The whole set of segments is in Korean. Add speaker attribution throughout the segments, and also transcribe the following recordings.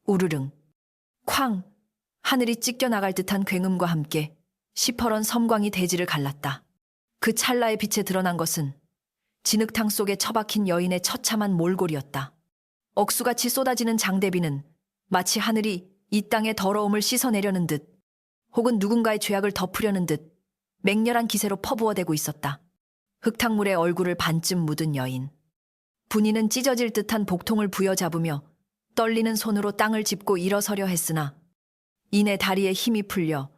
Speaker 1: 우르릉, 쾅! 하늘이 찢겨나갈 듯한 굉음과 함께 시퍼런 섬광이 대지를 갈랐다. 그 찰나의 빛에 드러난 것은 진흙탕 속에 처박힌 여인의 처참한 몰골이었다. 억수같이 쏟아지는 장대비는 마치 하늘이 이 땅의 더러움을 씻어내려는 듯 혹은 누군가의 죄악을 덮으려는 듯 맹렬한 기세로 퍼부어대고 있었다. 흙탕물에 얼굴을 반쯤 묻은 여인. 분이는 찢어질 듯한 복통을 부여잡으며 떨리는 손으로 땅을 짚고 일어서려 했으나 이내 다리에 힘이 풀려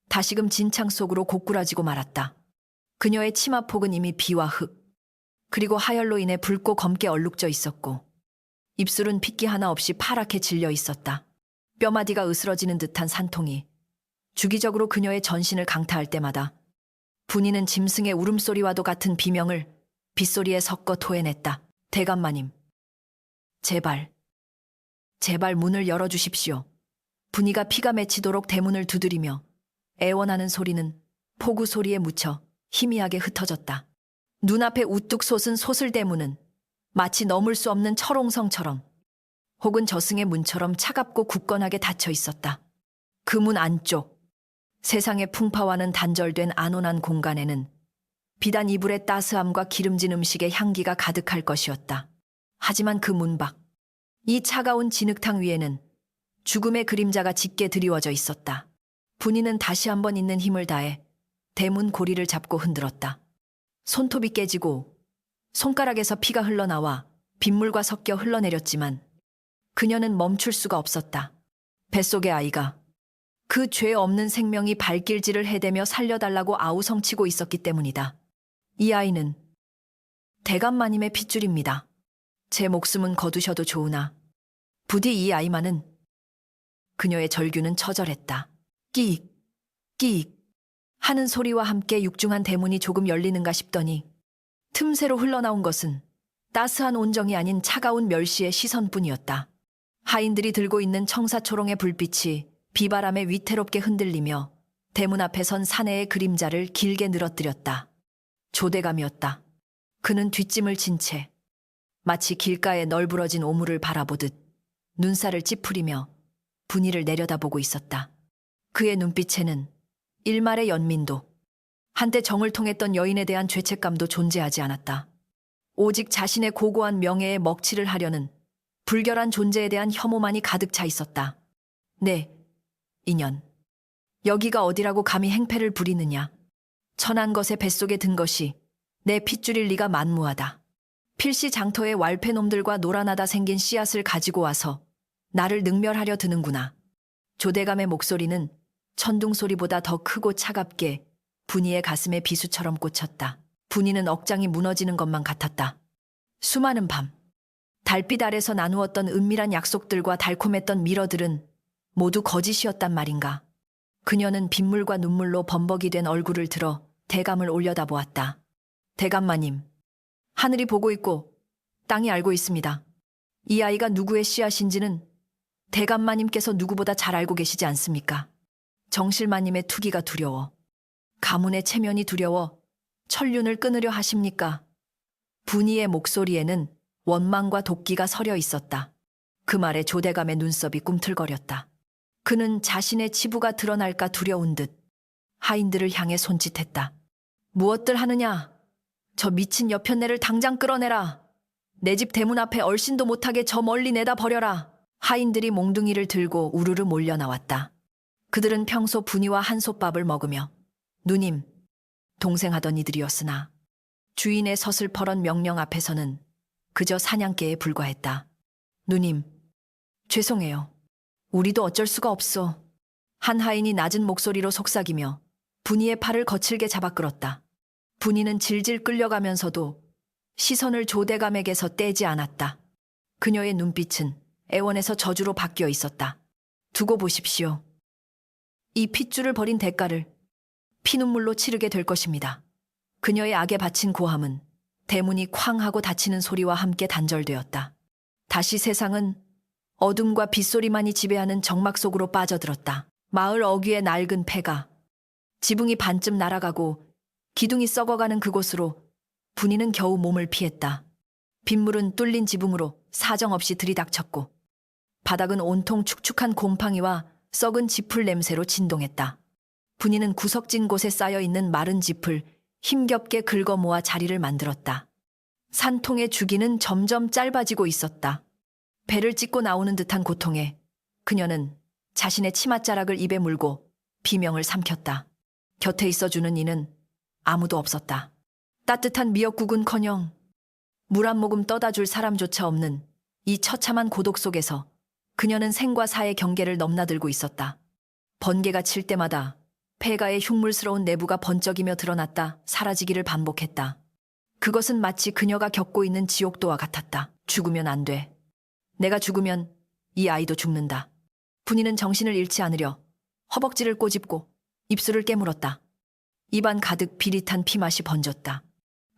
Speaker 1: 다시금 진창 속으로 고꾸라지고 말았다. 그녀의 치마폭은 이미 비와 흙, 그리고 하열로 인해 붉고 검게 얼룩져 있었고 입술은 핏기 하나 없이 파랗게 질려 있었다. 뼈마디가 으스러지는 듯한 산통이 주기적으로 그녀의 전신을 강타할 때마다 분이는 짐승의 울음소리와도 같은 비명을 빗소리에 섞어 토해냈다. 대감마님, 제발 문을 열어주십시오. 분이가 피가 맺히도록 대문을 두드리며 애원하는 소리는 포구 소리에 묻혀 희미하게 흩어졌다. 눈앞에 우뚝 솟은 소슬대문은 마치 넘을 수 없는 철옹성처럼 혹은 저승의 문처럼 차갑고 굳건하게 닫혀 있었다. 그 문 안쪽, 세상의 풍파와는 단절된 안온한 공간에는 비단 이불의 따스함과 기름진 음식의 향기가 가득할 것이었다. 하지만 그 문 밖, 이 차가운 진흙탕 위에는 죽음의 그림자가 짙게 드리워져 있었다. 분이는 다시 한번 있는 힘을 다해 대문 고리를 잡고 흔들었다. 손톱이 깨지고 손가락에서 피가 흘러나와 빗물과 섞여 흘러내렸지만 그녀는 멈출 수가 없었다. 뱃속의 아이가, 그 죄 없는 생명이 발길질을 해대며 살려달라고 아우성치고 있었기 때문이다. 이 아이는 대감마님의 핏줄입니다. 제 목숨은 거두셔도 좋으나 부디 이 아이만은. 그녀의 절규는 처절했다. 끼익, 끼익 하는 소리와 함께 육중한 대문이 조금 열리는가 싶더니 틈새로 흘러나온 것은 따스한 온정이 아닌 차가운 멸시의 시선뿐이었다. 하인들이 들고 있는 청사초롱의 불빛이 비바람에 위태롭게 흔들리며 대문 앞에 선 사내의 그림자를 길게 늘어뜨렸다. 조대감이었다. 그는 뒷짐을 진 채 마치 길가에 널브러진 오물을 바라보듯 눈살을 찌푸리며 분이를 내려다보고 있었다. 그의 눈빛에는 일말의 연민도, 한때 정을 통했던 여인에 대한 죄책감도 존재하지 않았다. 오직 자신의 고고한 명예에 먹칠을 하려는 불결한 존재에 대한 혐오만이 가득 차 있었다. 네, 인연. 여기가 어디라고 감히 행패를 부리느냐. 천한 것의 뱃속에 든 것이 내 핏줄일 리가 만무하다. 필시 장터의 왈패놈들과 노란하다 생긴 씨앗을 가지고 와서 나를 능멸하려 드는구나. 조대감의 목소리는 천둥소리보다 더 크고 차갑게 분이의 가슴에 비수처럼 꽂혔다. 분이는 억장이 무너지는 것만 같았다. 수많은 밤, 달빛 아래서 나누었던 은밀한 약속들과 달콤했던 미러들은 모두 거짓이었단 말인가. 그녀는 빗물과 눈물로 범벅이 된 얼굴을 들어 대감을 올려다보았다. 대감마님, 하늘이 보고 있고 땅이 알고 있습니다. 이 아이가 누구의 씨앗인지는 대감마님께서 누구보다 잘 알고 계시지 않습니까? 정실마님의 투기가 두려워, 가문의 체면이 두려워 천륜을 끊으려 하십니까? 분이의 목소리에는 원망과 도끼가 서려 있었다. 그 말에 조대감의 눈썹이 꿈틀거렸다. 그는 자신의 치부가 드러날까 두려운 듯 하인들을 향해 손짓했다. 무엇들 하느냐? 저 미친 여편네를 당장 끌어내라. 내 집 대문 앞에 얼씬도 못하게 저 멀리 내다 버려라. 하인들이 몽둥이를 들고 우르르 몰려 나왔다. 그들은 평소 분이와 한솥밥을 먹으며 누님, 동생하던 이들이었으나 주인의 서슬퍼런 명령 앞에서는 그저 사냥개에 불과했다. 누님, 죄송해요. 우리도 어쩔 수가 없어. 한 하인이 낮은 목소리로 속삭이며 분이의 팔을 거칠게 잡아 끌었다. 분이는 질질 끌려가면서도 시선을 조대감에게서 떼지 않았다. 그녀의 눈빛은 애원에서 저주로 바뀌어 있었다. 두고 보십시오. 이 핏줄을 버린 대가를 피눈물로 치르게 될 것입니다. 그녀의 악에 바친 고함은 대문이 쾅 하고 닫히는 소리와 함께 단절되었다. 다시 세상은 어둠과 빗소리만이 지배하는 정막 속으로 빠져들었다. 마을 어귀의 낡은 폐가, 지붕이 반쯤 날아가고 기둥이 썩어가는 그곳으로 분이는 겨우 몸을 피했다. 빗물은 뚫린 지붕으로 사정없이 들이닥쳤고 바닥은 온통 축축한 곰팡이와 썩은 짚풀 냄새로 진동했다. 분이는 구석진 곳에 쌓여있는 마른 짚을 힘겹게 긁어 모아 자리를 만들었다. 산통의 주기는 점점 짧아지고 있었다. 배를 찢고 나오는 듯한 고통에 그녀는 자신의 치맛자락을 입에 물고 비명을 삼켰다. 곁에 있어주는 이는 아무도 없었다. 따뜻한 미역국은커녕 물 한 모금 떠다 줄 사람조차 없는 이 처참한 고독 속에서 그녀는 생과 사의 경계를 넘나들고 있었다. 번개가 칠 때마다 폐가의 흉물스러운 내부가 번쩍이며 드러났다 사라지기를 반복했다. 그것은 마치 그녀가 겪고 있는 지옥도와 같았다. 죽으면 안 돼. 내가 죽으면 이 아이도 죽는다. 분이는 정신을 잃지 않으려 허벅지를 꼬집고 입술을 깨물었다. 입안 가득 비릿한 피맛이 번졌다.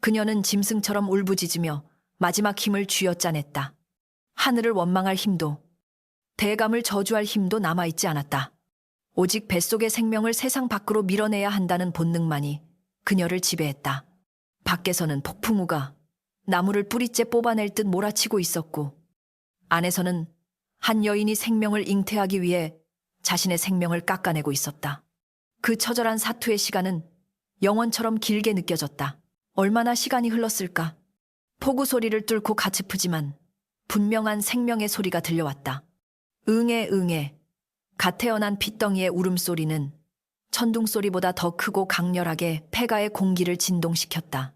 Speaker 1: 그녀는 짐승처럼 울부짖으며 마지막 힘을 쥐어짜냈다. 하늘을 원망할 힘도 대감을 저주할 힘도 남아있지 않았다. 오직 뱃속의 생명을 세상 밖으로 밀어내야 한다는 본능만이 그녀를 지배했다. 밖에서는 폭풍우가 나무를 뿌리째 뽑아낼 듯 몰아치고 있었고 안에서는 한 여인이 생명을 잉태하기 위해 자신의 생명을 깎아내고 있었다. 그 처절한 사투의 시간은 영원처럼 길게 느껴졌다. 얼마나 시간이 흘렀을까? 폭우 소리를 뚫고 가츠프지만 분명한 생명의 소리가 들려왔다. 응애 응애. 갓 태어난 핏덩이의 울음소리는 천둥소리보다 더 크고 강렬하게 폐가의 공기를 진동시켰다.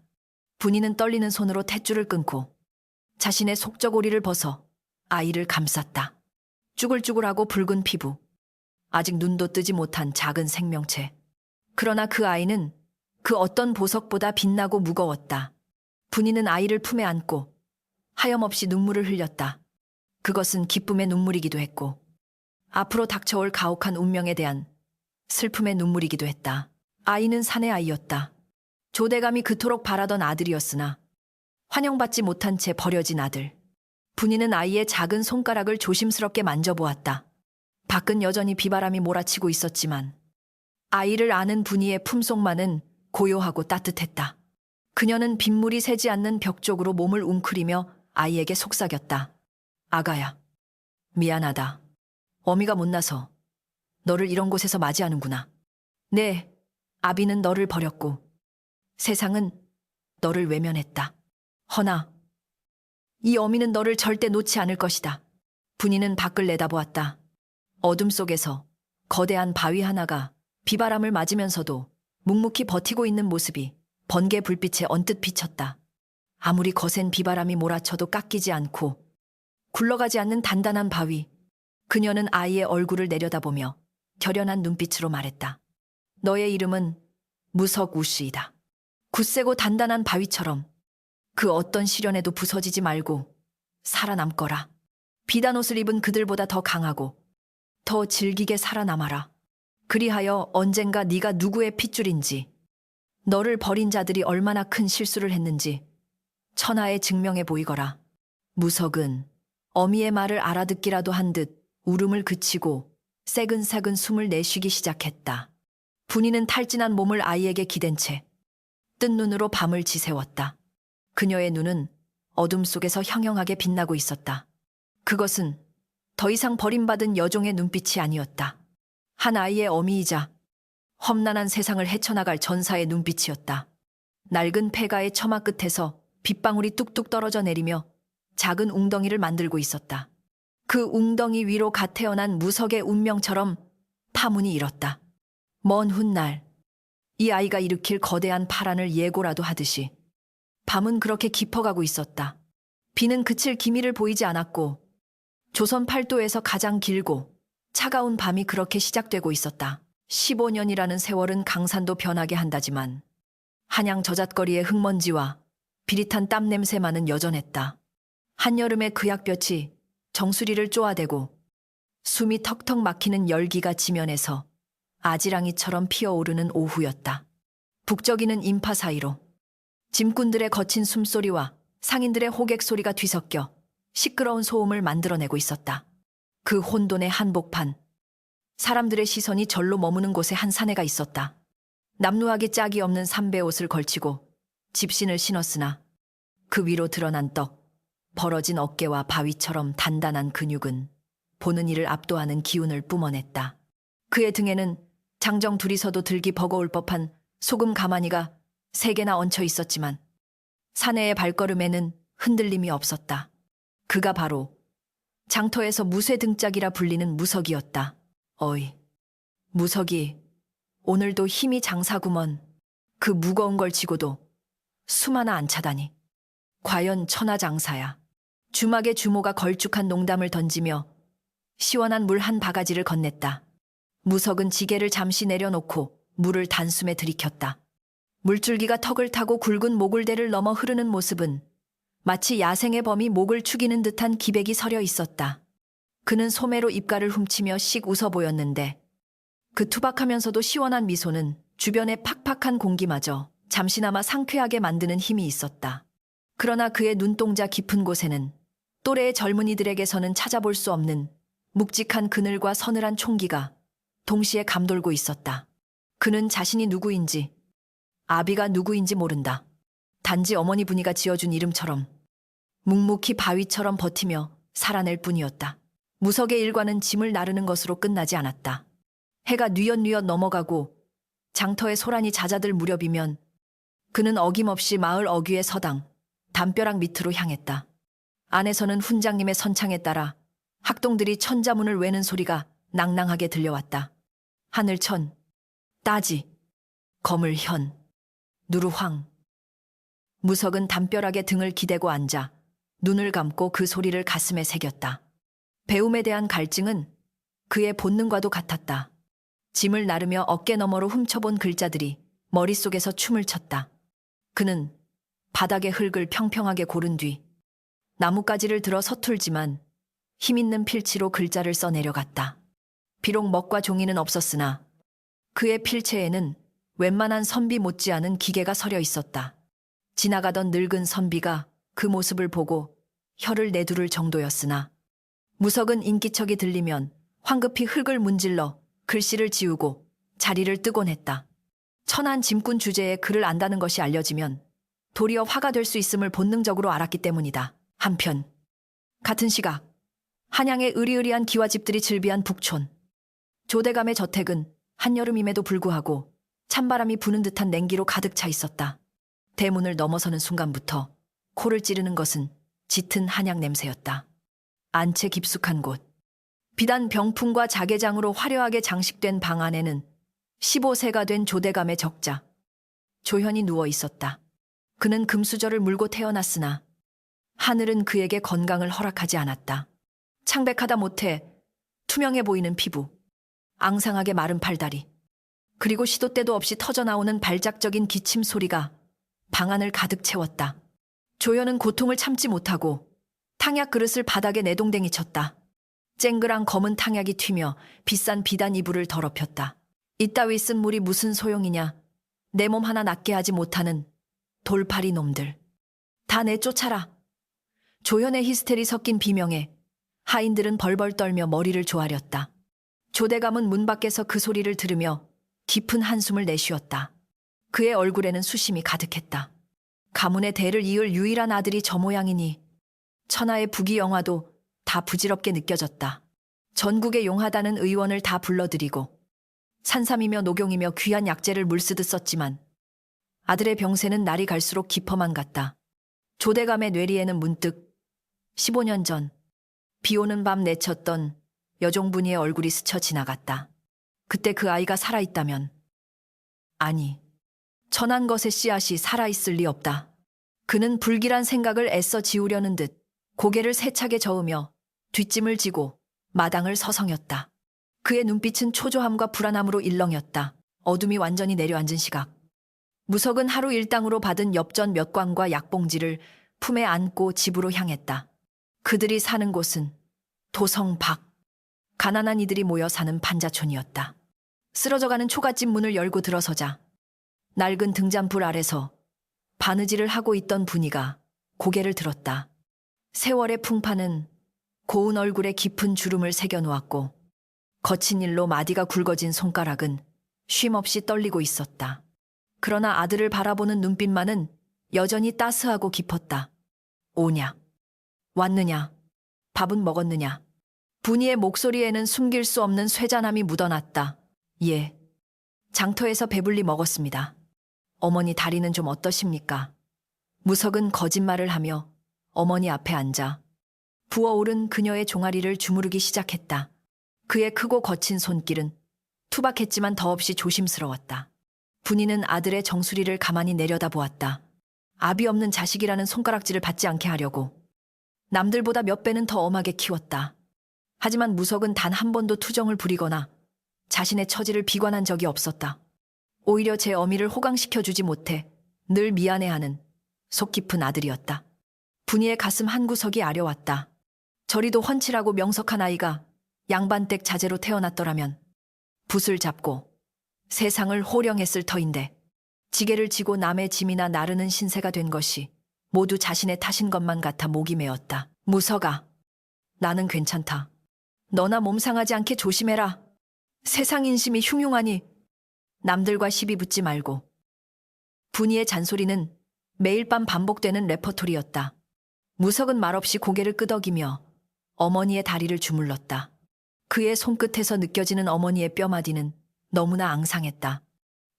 Speaker 1: 분이는 떨리는 손으로 탯줄을 끊고 자신의 속저고리를 벗어 아이를 감쌌다. 쭈글쭈글하고 붉은 피부, 아직 눈도 뜨지 못한 작은 생명체. 그러나 그 아이는 그 어떤 보석보다 빛나고 무거웠다. 분이는 아이를 품에 안고 하염없이 눈물을 흘렸다. 그것은 기쁨의 눈물이기도 했고 앞으로 닥쳐올 가혹한 운명에 대한 슬픔의 눈물이기도 했다. 아이는 사내 아이였다. 조대감이 그토록 바라던 아들이었으나 환영받지 못한 채 버려진 아들. 분이는 아이의 작은 손가락을 조심스럽게 만져보았다. 밖은 여전히 비바람이 몰아치고 있었지만 아이를 아는 분이의 품속만은 고요하고 따뜻했다. 그녀는 빗물이 새지 않는 벽 쪽으로 몸을 웅크리며 아이에게 속삭였다. 아가야, 미안하다. 어미가 못나서 너를 이런 곳에서 맞이하는구나. 네, 아비는 너를 버렸고 세상은 너를 외면했다. 허나 이 어미는 너를 절대 놓지 않을 것이다. 분이는 밖을 내다보았다. 어둠 속에서 거대한 바위 하나가 비바람을 맞으면서도 묵묵히 버티고 있는 모습이 번개 불빛에 언뜻 비쳤다. 아무리 거센 비바람이 몰아쳐도 깎이지 않고 굴러가지 않는 단단한 바위. 그녀는 아이의 얼굴을 내려다보며 결연한 눈빛으로 말했다. 너의 이름은 무석우시이다. 굳세고 단단한 바위처럼 그 어떤 시련에도 부서지지 말고 살아남거라. 비단 옷을 입은 그들보다 더 강하고 더 질기게 살아남아라. 그리하여 언젠가 네가 누구의 핏줄인지, 너를 버린 자들이 얼마나 큰 실수를 했는지 천하에 증명해 보이거라. 무석은 어미의 말을 알아듣기라도 한 듯 울음을 그치고 새근새근 숨을 내쉬기 시작했다. 분이는 탈진한 몸을 아이에게 기댄 채 뜬 눈으로 밤을 지새웠다. 그녀의 눈은 어둠 속에서 형형하게 빛나고 있었다. 그것은 더 이상 버림받은 여종의 눈빛이 아니었다. 한 아이의 어미이자 험난한 세상을 헤쳐나갈 전사의 눈빛이었다. 낡은 폐가의 처마 끝에서 빗방울이 뚝뚝 떨어져 내리며 작은 웅덩이를 만들고 있었다. 그 웅덩이 위로 갓 태어난 무석의 운명처럼 파문이 일었다. 먼 훗날 이 아이가 일으킬 거대한 파란을 예고라도 하듯이 밤은 그렇게 깊어가고 있었다. 비는 그칠 기미를 보이지 않았고 조선 팔도에서 가장 길고 차가운 밤이 그렇게 시작되고 있었다. 15년이라는 세월은 강산도 변하게 한다지만 한양 저잣거리의 흙먼지와 비릿한 땀 냄새만은 여전했다. 한여름의 그약볕이 정수리를 쪼아대고 숨이 턱턱 막히는 열기가 지면에서 아지랑이처럼 피어오르는 오후였다. 북적이는 인파 사이로 짐꾼들의 거친 숨소리와 상인들의 호객 소리가 뒤섞여 시끄러운 소음을 만들어내고 있었다. 그 혼돈의 한복판, 사람들의 시선이 절로 머무는 곳에 한 사내가 있었다. 남루하기 짝이 없는 삼배옷을 걸치고 집신을 신었으나 그 위로 드러난 떡, 벌어진 어깨와 바위처럼 단단한 근육은 보는 이를 압도하는 기운을 뿜어냈다. 그의 등에는 장정 둘이서도 들기 버거울 법한 소금 가마니가 3개나 얹혀 있었지만 사내의 발걸음에는 흔들림이 없었다. 그가 바로 장터에서 무쇠 등짝이라 불리는 무석이었다. 어이, 무석이 오늘도 힘이 장사구먼. 그 무거운 걸 지고도 숨 하나 안 차다니. 과연 천하장사야. 주막의 주모가 걸쭉한 농담을 던지며 시원한 물 한 바가지를 건넸다. 무석은 지게를 잠시 내려놓고 물을 단숨에 들이켰다. 물줄기가 턱을 타고 굵은 모굴대를 넘어 흐르는 모습은 마치 야생의 범이 목을 축이는 듯한 기백이 서려 있었다. 그는 소매로 입가를 훔치며 씩 웃어 보였는데 그 투박하면서도 시원한 미소는 주변의 팍팍한 공기마저 잠시나마 상쾌하게 만드는 힘이 있었다. 그러나 그의 눈동자 깊은 곳에는 또래의 젊은이들에게서는 찾아볼 수 없는 묵직한 그늘과 서늘한 총기가 동시에 감돌고 있었다. 그는 자신이 누구인지, 아비가 누구인지 모른다. 단지 어머니 분이가 지어준 이름처럼 묵묵히 바위처럼 버티며 살아낼 뿐이었다. 무석의 일과는 짐을 나르는 것으로 끝나지 않았다. 해가 뉘엿뉘엿 넘어가고 장터의 소란이 잦아들 무렵이면 그는 어김없이 마을 어귀의 서당, 담벼락 밑으로 향했다. 안에서는 훈장님의 선창에 따라 학동들이 천자문을 외는 소리가 낭낭하게 들려왔다. 하늘천, 따지, 거물현, 누루황. 무석은 담벼락에 등을 기대고 앉아 눈을 감고 그 소리를 가슴에 새겼다. 배움에 대한 갈증은 그의 본능과도 같았다. 짐을 나르며 어깨 너머로 훔쳐본 글자들이 머릿속에서 춤을 췄다. 그는 바닥의 흙을 평평하게 고른 뒤 나뭇가지를 들어 서툴지만 힘있는 필치로 글자를 써내려갔다. 비록 먹과 종이는 없었으나 그의 필체에는 웬만한 선비 못지않은 기계가 서려 있었다. 지나가던 늙은 선비가 그 모습을 보고 혀를 내두를 정도였으나 무석은 인기척이 들리면 황급히 흙을 문질러 글씨를 지우고 자리를 뜨곤 했다. 천한 짐꾼 주제에 글을 안다는 것이 알려지면 도리어 화가 될 수 있음을 본능적으로 알았기 때문이다. 한편 같은 시각 한양의 으리으리한 기와집들이 즐비한 북촌. 조대감의 저택은 한여름임에도 불구하고 찬바람이 부는 듯한 냉기로 가득 차 있었다. 대문을 넘어서는 순간부터 코를 찌르는 것은 짙은 한약 냄새였다. 안채 깊숙한 곳. 비단 병풍과 자개장으로 화려하게 장식된 방 안에는 15세가 된 조대감의 적자 조현이 누워 있었다. 그는 금수저를 물고 태어났으나 하늘은 그에게 건강을 허락하지 않았다. 창백하다 못해 투명해 보이는 피부, 앙상하게 마른 팔다리, 그리고 시도 때도 없이 터져나오는 발작적인 기침 소리가 방안을 가득 채웠다. 조현은 고통을 참지 못하고 탕약 그릇을 바닥에 내동댕이 쳤다. 쨍그랑 검은 탕약이 튀며 비싼 비단 이불을 더럽혔다. 이따위 쓴 물이 무슨 소용이냐. 내 몸 하나 낫게 하지 못하는 돌팔이 놈들. 다 내쫓아라. 조현의 히스테리 섞인 비명에 하인들은 벌벌 떨며 머리를 조아렸다. 조대감은 문 밖에서 그 소리를 들으며 깊은 한숨을 내쉬었다. 그의 얼굴에는 수심이 가득했다. 가문의 대를 이을 유일한 아들이 저 모양이니 천하의 부귀영화도 다 부질없게 느껴졌다. 전국의 용하다는 의원을 다 불러들이고 산삼이며 녹용이며 귀한 약재를 물쓰듯 썼지만 아들의 병세는 날이 갈수록 깊어만 갔다. 조대감의 뇌리에는 문득 15년 전 비오는 밤 내쳤던 여종분이의 얼굴이 스쳐 지나갔다. 그때 그 아이가 살아있다면, 아니, 천한 것의 씨앗이 살아있을 리 없다. 그는 불길한 생각을 애써 지우려는 듯 고개를 세차게 저으며 뒷짐을 지고 마당을 서성였다. 그의 눈빛은 초조함과 불안함으로 일렁였다. 어둠이 완전히 내려앉은 시각. 무석은 하루 일당으로 받은 엽전 몇 광과 약봉지를 품에 안고 집으로 향했다. 그들이 사는 곳은 도성 밖, 가난한 이들이 모여 사는 판자촌이었다. 쓰러져가는 초가집 문을 열고 들어서자 낡은 등잔불 아래서 바느질을 하고 있던 분이가 고개를 들었다. 세월의 풍파는 고운 얼굴에 깊은 주름을 새겨놓았고 거친 일로 마디가 굵어진 손가락은 쉼없이 떨리고 있었다. 그러나 아들을 바라보는 눈빛만은 여전히 따스하고 깊었다. 오냐? 왔느냐? 밥은 먹었느냐? 분이의 목소리에는 숨길 수 없는 쇠잔함이 묻어났다. 예. 장터에서 배불리 먹었습니다. 어머니 다리는 좀 어떠십니까? 무석은 거짓말을 하며 어머니 앞에 앉아 부어오른 그녀의 종아리를 주무르기 시작했다. 그의 크고 거친 손길은 투박했지만 더없이 조심스러웠다. 분이는 아들의 정수리를 가만히 내려다보았다. 압이 없는 자식이라는 손가락질을 받지 않게 하려고 남들보다 몇 배는 더 엄하게 키웠다. 하지만 무석은 단 한 번도 투정을 부리거나 자신의 처지를 비관한 적이 없었다. 오히려 제 어미를 호강시켜주지 못해 늘 미안해하는 속 깊은 아들이었다. 분이의 가슴 한구석이 아려왔다. 저리도 훤칠하고 명석한 아이가 양반댁 자제로 태어났더라면 붓을 잡고 세상을 호령했을 터인데 지게를 지고 남의 짐이나 나르는 신세가 된 것이 모두 자신의 탓인 것만 같아 목이 메었다. 무석아, 나는 괜찮다. 너나 몸 상하지 않게 조심해라. 세상 인심이 흉흉하니 남들과 시비 붙지 말고. 분이의 잔소리는 매일 밤 반복되는 레퍼토리였다. 무석은 말없이 고개를 끄덕이며 어머니의 다리를 주물렀다. 그의 손끝에서 느껴지는 어머니의 뼈마디는 너무나 앙상했다.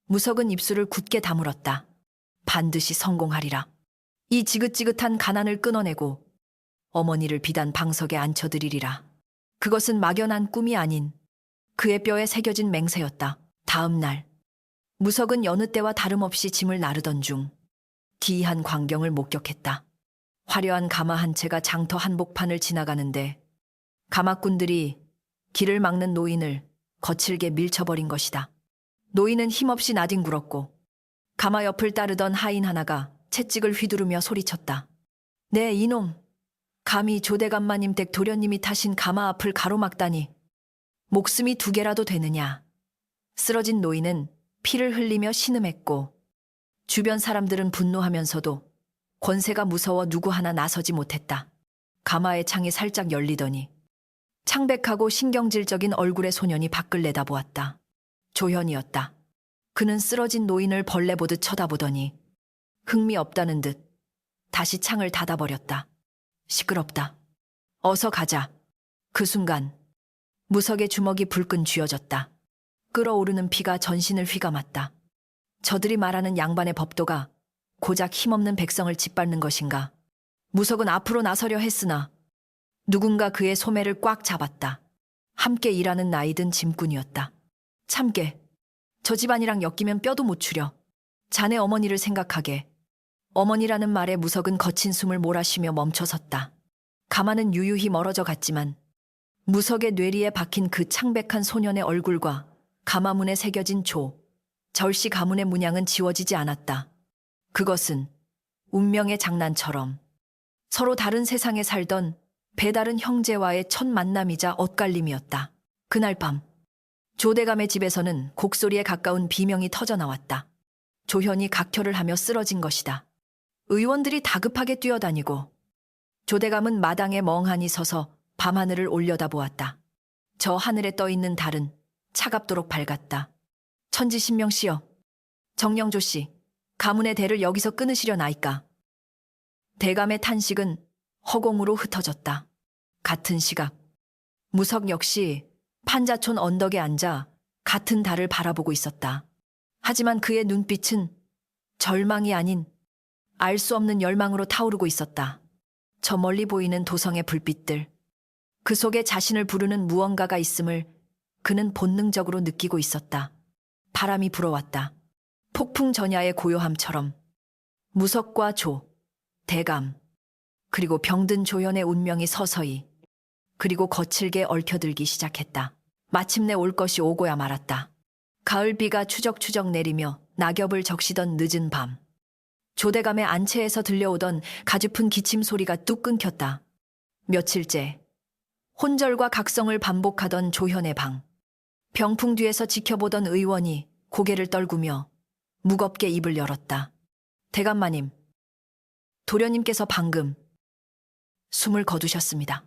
Speaker 1: 무석은 입술을 굳게 다물었다. 반드시 성공하리라. 이 지긋지긋한 가난을 끊어내고 어머니를 비단 방석에 앉혀드리리라. 그것은 막연한 꿈이 아닌 그의 뼈에 새겨진 맹세였다. 다음 날 무석은 여느 때와 다름없이 짐을 나르던 중 기이한 광경을 목격했다. 화려한 가마 한 채가 장터 한복판을 지나가는데 가마꾼들이 길을 막는 노인을 거칠게 밀쳐버린 것이다. 노인은 힘없이 나뒹굴었고 가마 옆을 따르던 하인 하나가 채찍을 휘두르며 소리쳤다. 네, 이놈. 감히 조대감마님 댁 도련님이 타신 가마 앞을 가로막다니. 목숨이 2개라도 되느냐. 쓰러진 노인은 피를 흘리며 신음했고 주변 사람들은 분노하면서도 권세가 무서워 누구 하나 나서지 못했다. 가마의 창이 살짝 열리더니 창백하고 신경질적인 얼굴의 소년이 밖을 내다보았다. 조현이었다. 그는 쓰러진 노인을 벌레 보듯 쳐다보더니 흥미 없다는 듯 다시 창을 닫아버렸다. 시끄럽다. 어서 가자. 그 순간 무석의 주먹이 불끈 쥐어졌다. 끓어오르는 피가 전신을 휘감았다. 저들이 말하는 양반의 법도가 고작 힘없는 백성을 짓밟는 것인가. 무석은 앞으로 나서려 했으나 누군가 그의 소매를 꽉 잡았다. 함께 일하는 나이든 짐꾼이었다. 참게. 저 집안이랑 엮이면 뼈도 못 추려. 자네 어머니를 생각하게. 어머니라는 말에 무석은 거친 숨을 몰아쉬며 멈춰섰다. 가마는 유유히 멀어져 갔지만 무석의 뇌리에 박힌 그 창백한 소년의 얼굴과 가마문에 새겨진 절시 가문의 문양은 지워지지 않았다. 그것은 운명의 장난처럼 서로 다른 세상에 살던 배다른 형제와의 첫 만남이자 엇갈림이었다. 그날 밤 조대감의 집에서는 곡소리에 가까운 비명이 터져나왔다. 조현이 각혈을 하며 쓰러진 것이다. 의원들이 다급하게 뛰어다니고 조대감은 마당에 멍하니 서서 밤하늘을 올려다보았다. 저 하늘에 떠있는 달은 차갑도록 밝았다. 천지신명씨여, 정영조씨, 가문의 대를 여기서 끊으시려나이까. 대감의 탄식은 허공으로 흩어졌다. 같은 시각 무석 역시 판자촌 언덕에 앉아 같은 달을 바라보고 있었다. 하지만 그의 눈빛은 절망이 아닌 알 수 없는 열망으로 타오르고 있었다. 저 멀리 보이는 도성의 불빛들, 그 속에 자신을 부르는 무언가가 있음을 그는 본능적으로 느끼고 있었다. 바람이 불어왔다. 폭풍 전야의 고요함처럼 무석과 대감, 그리고 병든 조현의 운명이 서서히 그리고 거칠게 얽혀들기 시작했다. 마침내 올 것이 오고야 말았다. 가을비가 추적추적 내리며 낙엽을 적시던 늦은 밤. 조대감의 안채에서 들려오던 가냘픈 기침 소리가 뚝 끊겼다. 며칠째 혼절과 각성을 반복하던 조현의 방. 병풍 뒤에서 지켜보던 의원이 고개를 떨구며 무겁게 입을 열었다. 대감마님, 도련님께서 방금 숨을 거두셨습니다.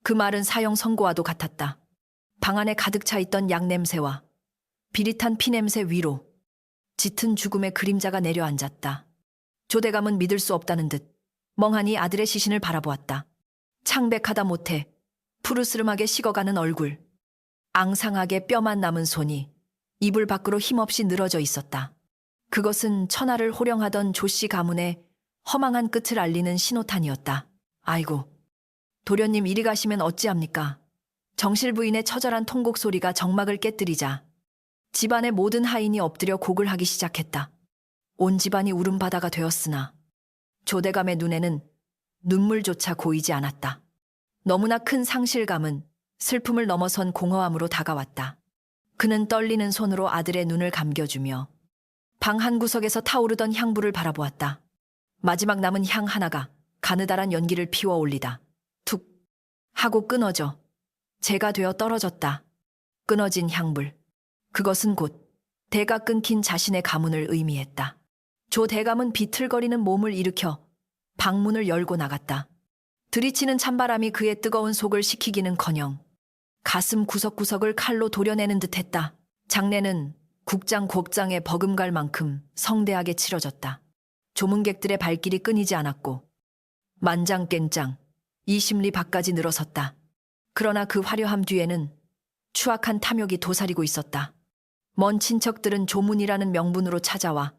Speaker 1: 그 말은 사형 선고와도 같았다. 방 안에 가득 차 있던 약 냄새와 비릿한 피 냄새 위로 짙은 죽음의 그림자가 내려앉았다. 조대감은 믿을 수 없다는 듯 멍하니 아들의 시신을 바라보았다. 창백하다 못해 푸르스름하게 식어가는 얼굴, 앙상하게 뼈만 남은 손이 이불 밖으로 힘없이 늘어져 있었다. 그것은 천하를 호령하던 조씨 가문의 허망한 끝을 알리는 신호탄이었다. 아이고, 도련님 이리 가시면 어찌합니까? 정실 부인의 처절한 통곡 소리가 정막을 깨뜨리자 집안의 모든 하인이 엎드려 곡을 하기 시작했다. 온 집안이 울음바다가 되었으나 조대감의 눈에는 눈물조차 고이지 않았다. 너무나 큰 상실감은 슬픔을 넘어선 공허함으로 다가왔다. 그는 떨리는 손으로 아들의 눈을 감겨주며 방 한 구석에서 타오르던 향불을 바라보았다. 마지막 남은 향 하나가 가느다란 연기를 피워 올리다 툭 하고 끊어져 재가 되어 떨어졌다. 끊어진 향불. 그것은 곧 대가 끊긴 자신의 가문을 의미했다. 조 대감은 비틀거리는 몸을 일으켜 방문을 열고 나갔다. 들이치는 찬바람이 그의 뜨거운 속을 식히기는커녕 가슴 구석구석을 칼로 도려내는 듯했다. 장례는 국장 곱장에 버금갈 만큼 성대하게 치러졌다. 조문객들의 발길이 끊이지 않았고 만장깽장 이심리 밖까지 늘어섰다. 그러나 그 화려함 뒤에는 추악한 탐욕이 도사리고 있었다. 먼 친척들은 조문이라는 명분으로 찾아와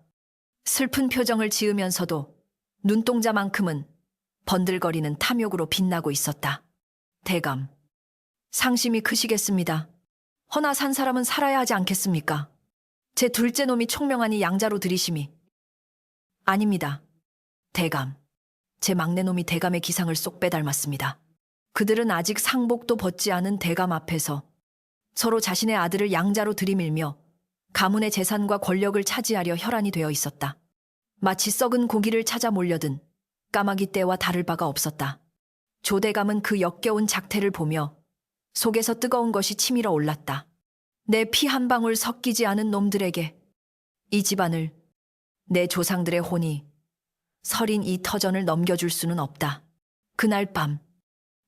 Speaker 1: 슬픈 표정을 지으면서도 눈동자만큼은 번들거리는 탐욕으로 빛나고 있었다. 대감, 상심이 크시겠습니다. 허나 산 사람은 살아야 하지 않겠습니까? 제 둘째 놈이 총명하니 양자로 들이심이. 아닙니다. 대감, 제 막내 놈이 대감의 기상을 쏙 빼닮았습니다. 그들은 아직 상복도 벗지 않은 대감 앞에서 서로 자신의 아들을 양자로 들이밀며 가문의 재산과 권력을 차지하려 혈안이 되어 있었다. 마치 썩은 고기를 찾아 몰려든 까마귀 떼와 다를 바가 없었다. 조대감은 그 역겨운 작태를 보며 속에서 뜨거운 것이 치밀어 올랐다. 내 피 한 방울 섞이지 않은 놈들에게 이 집안을, 내 조상들의 혼이 서린 이 터전을 넘겨줄 수는 없다. 그날 밤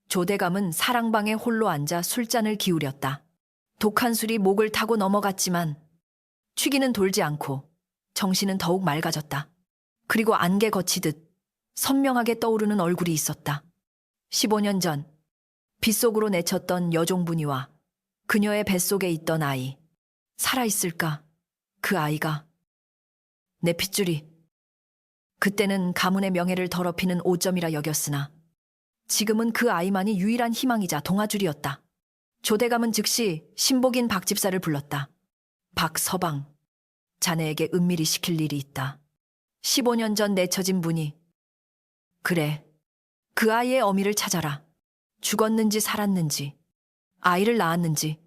Speaker 1: 조대감은 사랑방에 홀로 앉아 술잔을 기울였다. 독한 술이 목을 타고 넘어갔지만 취기는 돌지 않고 정신은 더욱 맑아졌다. 그리고 안개 거치듯 선명하게 떠오르는 얼굴이 있었다. 15년 전 빗속으로 내쳤던 여종분이와 그녀의 뱃속에 있던 아이. 살아있을까? 그 아이가. 내 핏줄이. 그때는 가문의 명예를 더럽히는 오점이라 여겼으나 지금은 그 아이만이 유일한 희망이자 동아줄이었다. 조대감은 즉시 신복인 박 집사를 불렀다. 박서방, 자네에게 은밀히 시킬 일이 있다. 15년 전 내쳐진 분이. 그래, 그 아이의 어미를 찾아라. 죽었는지 살았는지, 아이를 낳았는지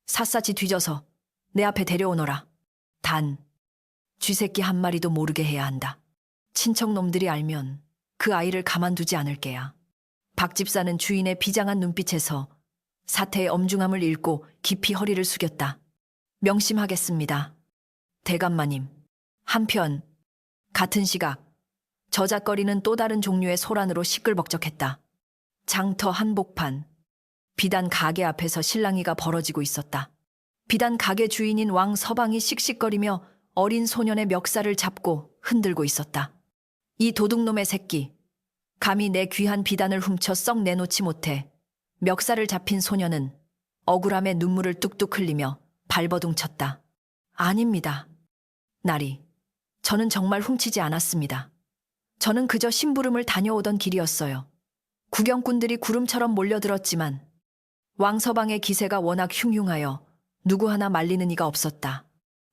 Speaker 1: 샅샅이 뒤져서 내 앞에 데려오너라. 단, 쥐새끼 한 마리도 모르게 해야 한다. 친척놈들이 알면 그 아이를 가만두지 않을 게야. 박 집사는 주인의 비장한 눈빛에서 사태의 엄중함을 읽고 깊이 허리를 숙였다. 명심하겠습니다. 대감마님. 한편 같은 시각 저작거리는 또 다른 종류의 소란으로 시끌벅적했다. 장터 한복판, 비단 가게 앞에서 실랑이가 벌어지고 있었다. 비단 가게 주인인 왕서방이 씩씩거리며 어린 소년의 멱살을 잡고 흔들고 있었다. 이 도둑놈의 새끼, 감히 내 귀한 비단을 훔쳐 썩 내놓지 못해 멱살을 잡힌 소년은 억울함에 눈물을 뚝뚝 흘리며 발버둥쳤다. 아닙니다. 나리, 저는 정말 훔치지 않았습니다. 저는 그저 심부름을 다녀오던 길이었어요. 구경꾼들이 구름처럼 몰려들었지만 왕서방의 기세가 워낙 흉흉하여 누구 하나 말리는 이가 없었다.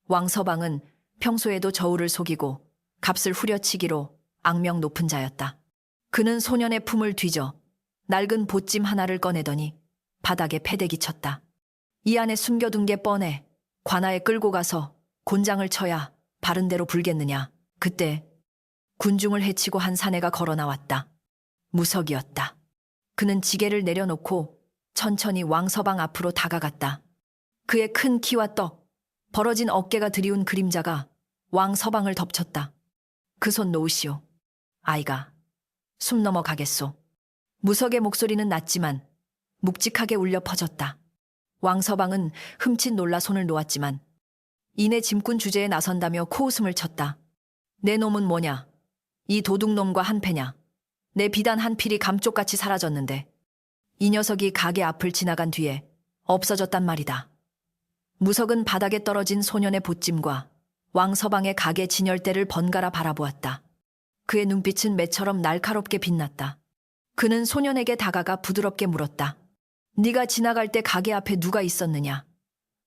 Speaker 1: 왕서방은 평소에도 저울을 속이고 값을 후려치기로 악명 높은 자였다. 그는 소년의 품을 뒤져 낡은 보찜 하나를 꺼내더니 바닥에 패대기 쳤다. 이 안에 숨겨둔 게 뻔해. 관아에 끌고 가서 곤장을 쳐야 바른 대로 불겠느냐. 그때 군중을 해치고 한 사내가 걸어 나왔다. 무석이었다. 그는 지게를 내려놓고 천천히 왕서방 앞으로 다가갔다. 그의 큰 키와 떡, 벌어진 어깨가 드리운 그림자가 왕서방을 덮쳤다. 그 손 놓으시오. 아이가 숨 넘어가겠소. 무석의 목소리는 낮지만 묵직하게 울려 퍼졌다. 왕서방은 흠칫 놀라 손을 놓았지만 이내 짐꾼 주제에 나선다며 코웃음을 쳤다. 내 놈은 뭐냐? 이 도둑놈과 한패냐? 내 비단 한 필이 감쪽같이 사라졌는데 이 녀석이 가게 앞을 지나간 뒤에 없어졌단 말이다. 무석은 바닥에 떨어진 소년의 보찜과 왕서방의 가게 진열대를 번갈아 바라보았다. 그의 눈빛은 매처럼 날카롭게 빛났다. 그는 소년에게 다가가 부드럽게 물었다. 네가 지나갈 때 가게 앞에 누가 있었느냐?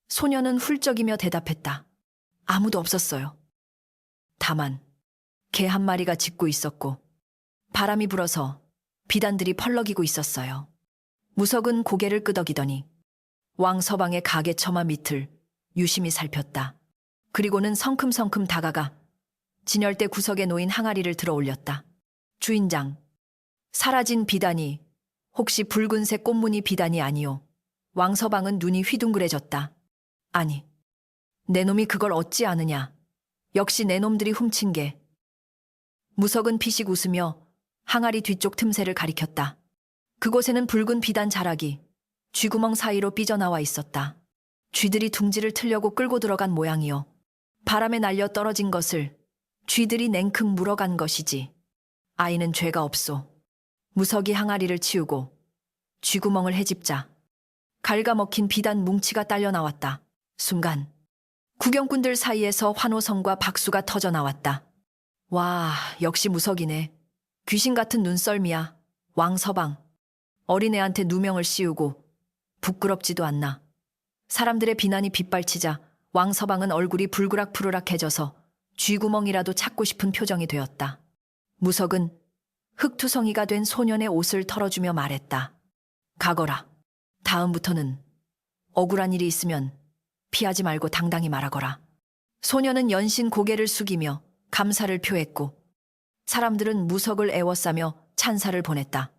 Speaker 1: 소년은 훌쩍이며 대답했다. 아무도 없었어요. 다만 개 한 마리가 짖고 있었고 바람이 불어서 비단들이 펄럭이고 있었어요. 무석은 고개를 끄덕이더니 왕서방의 가게 처마 밑을 유심히 살폈다. 그리고는 성큼성큼 다가가 진열대 구석에 놓인 항아리를 들어 올렸다. 주인장, 사라진 비단이 혹시 붉은색 꽃무늬 비단이 아니오? 왕서방은 눈이 휘둥그레졌다. 아니, 내 놈이 그걸 어찌 아느냐? 역시 내 놈들이 훔친 게. 무석은 피식 웃으며 항아리 뒤쪽 틈새를 가리켰다. 그곳에는 붉은 비단 자락이 쥐구멍 사이로 삐져나와 있었다. 쥐들이 둥지를 틀려고 끌고 들어간 모양이요. 바람에 날려 떨어진 것을 쥐들이 냉큼 물어간 것이지. 아이는 죄가 없소. 무석이 항아리를 치우고 쥐구멍을 헤집자 갉아먹힌 비단 뭉치가 딸려 나왔다. 순간 구경꾼들 사이에서 환호성과 박수가 터져 나왔다. 와, 역시 무석이네. 귀신 같은 눈썰미야. 왕서방. 어린애한테 누명을 씌우고 부끄럽지도 않나. 사람들의 비난이 빗발치자 왕서방은 얼굴이 불그락푸르락해져서 쥐구멍이라도 찾고 싶은 표정이 되었다. 무석은 흙투성이가 된 소년의 옷을 털어주며 말했다. 가거라. 다음부터는 억울한 일이 있으면 피하지 말고 당당히 말하거라. 소년은 연신 고개를 숙이며 감사를 표했고 사람들은 무석을 애워싸며 찬사를 보냈다.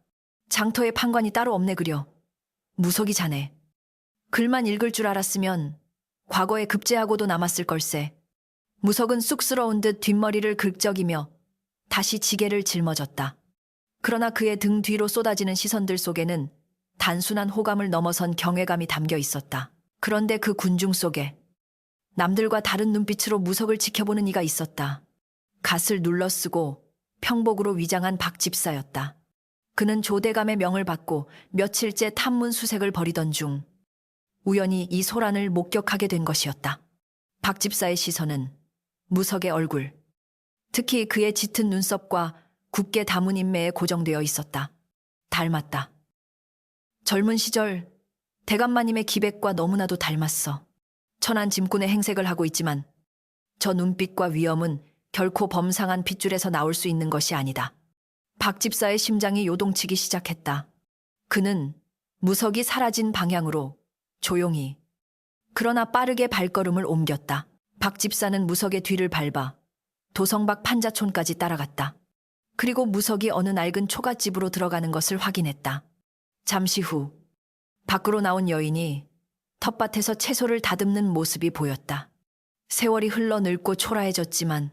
Speaker 1: 장터에 판관이 따로 없네 그려. 무석이 자네. 글만 읽을 줄 알았으면 과거에 급제하고도 남았을 걸세. 무석은 쑥스러운 듯 뒷머리를 긁적이며 다시 지게를 짊어졌다. 그러나 그의 등 뒤로 쏟아지는 시선들 속에는 단순한 호감을 넘어선 경외감이 담겨 있었다. 그런데 그 군중 속에 남들과 다른 눈빛으로 무석을 지켜보는 이가 있었다. 갓을 눌러쓰고 평복으로 위장한 박 집사였다. 그는 조대감의 명을 받고 며칠째 탐문 수색을 벌이던 중 우연히 이 소란을 목격하게 된 것이었다. 박 집사의 시선은 무석의 얼굴, 특히 그의 짙은 눈썹과 굳게 담은 인매에 고정되어 있었다. 닮았다. 젊은 시절 대감마님의 기백과 너무나도 닮았어. 천한 짐꾼의 행색을 하고 있지만 저 눈빛과 위엄은 결코 범상한 핏줄에서 나올 수 있는 것이 아니다. 박 집사의 심장이 요동치기 시작했다. 그는 무석이 사라진 방향으로 조용히 그러나 빠르게 발걸음을 옮겼다. 박 집사는 무석의 뒤를 밟아 도성박 판자촌까지 따라갔다. 그리고 무석이 어느 낡은 초가집으로 들어가는 것을 확인했다. 잠시 후 밖으로 나온 여인이 텃밭에서 채소를 다듬는 모습이 보였다. 세월이 흘러 늙고 초라해졌지만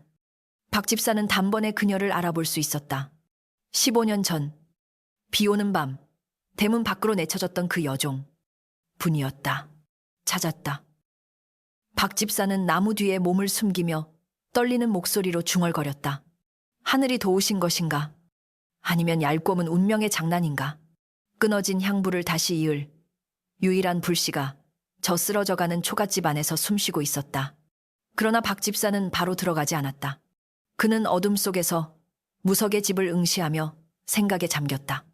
Speaker 1: 박 집사는 단번에 그녀를 알아볼 수 있었다. 15년 전 비오는 밤 대문 밖으로 내쳐졌던 그 여종 분이었다. 찾았다. 박 집사는 나무 뒤에 몸을 숨기며 떨리는 목소리로 중얼거렸다. 하늘이 도우신 것인가? 아니면 얄꼬문 운명의 장난인가? 끊어진 향부를 다시 이을 유일한 불씨가 저 쓰러져가는 초가집 안에서 숨쉬고 있었다. 그러나 박 집사는 바로 들어가지 않았다. 그는 어둠 속에서 무석의 집을 응시하며 생각에 잠겼다.